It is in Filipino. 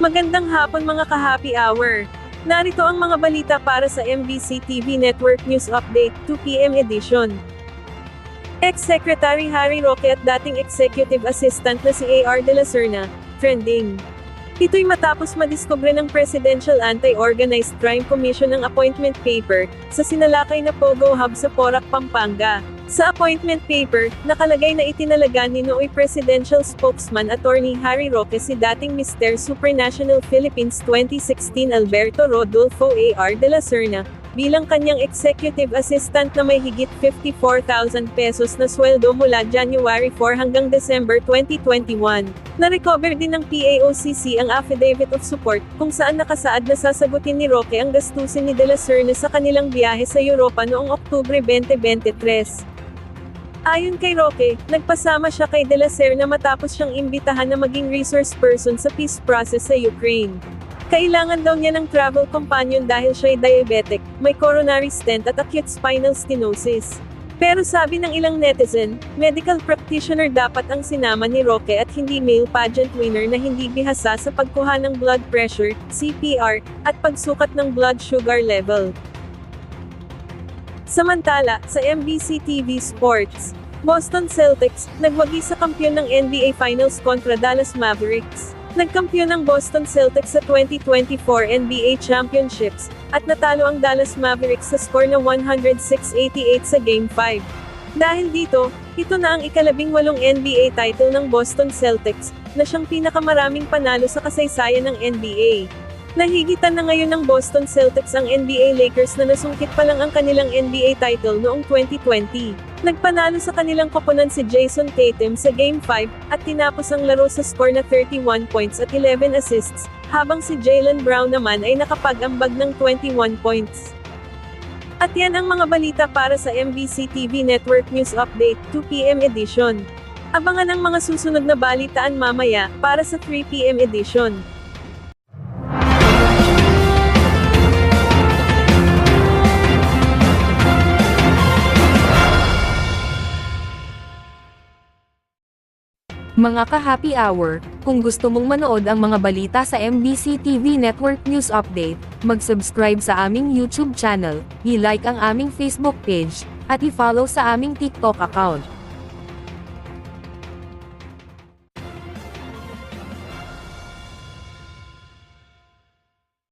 Magandang hapon mga ka-happy hour. Narito ang mga balita para sa MBC TV Network News Update, 2 PM edition. Ex-Secretary Harry Roque at dating Executive Assistant na si A.R. de la Serna, trending. Ito'y matapos madiskubre ng Presidential Anti-Organized Crime Commission ang appointment paper sa sinalakay na Pogo Hub sa Porac, Pampanga. Sa appointment paper, nakalagay na itinalaga ni nooy Presidential Spokesman Attorney Harry Roque si dating Mr. Supranational Philippines 2016 Alberto Rodolfo A.R. de la Serna, bilang kanyang executive assistant na may higit 54,000 pesos na sweldo mula January 4 hanggang December 2021. Na-recover din ng PAOCC ang affidavit of support, kung saan nakasaad na sasagutin ni Roque ang gastusin ni de la Serna sa kanilang biyahe sa Europa noong Oktubre 2023. Ayon kay Roque, nagpasama siya kay de la Serna matapos siyang imbitahan na maging resource person sa peace process sa Ukraine. Kailangan daw niya ng travel companion dahil siya'y diabetic, may coronary stent at acute spinal stenosis. Pero sabi ng ilang netizen, medical practitioner dapat ang sinama ni Roque at hindi male pageant winner na hindi bihasa sa pagkuha ng blood pressure, CPR, at pagsukat ng blood sugar level. Samantala, sa MBC TV Sports, Boston Celtics, nagwagi sa kampiyon ng NBA Finals kontra Dallas Mavericks. Nagkampiyon ang Boston Celtics sa 2024 NBA Championships, at natalo ang Dallas Mavericks sa score na 106-88 sa Game 5. Dahil dito, ito na ang ika-18 NBA title ng Boston Celtics, na siyang pinakamaraming panalo sa kasaysayan ng NBA. Nahigitan na ngayon ng Boston Celtics ang NBA Lakers na nasungkit pa lang ang kanilang NBA title noong 2020. Nagpanalo sa kanilang koponan si Jason Tatum sa Game 5, at tinapos ang laro sa score na 31 points at 11 assists, habang si Jaylen Brown naman ay nakapag-ambag ng 21 points. At yan ang mga balita para sa MBC TV Network News Update, 2 PM edition. Abangan ang mga susunod na balitaan mamaya, para sa 3 PM edition. Mga ka-happy hour, kung gusto mong manood ang mga balita sa MBC TV Network News Update, mag-subscribe sa aming YouTube channel, i-like ang aming Facebook page, at i-follow sa aming TikTok account.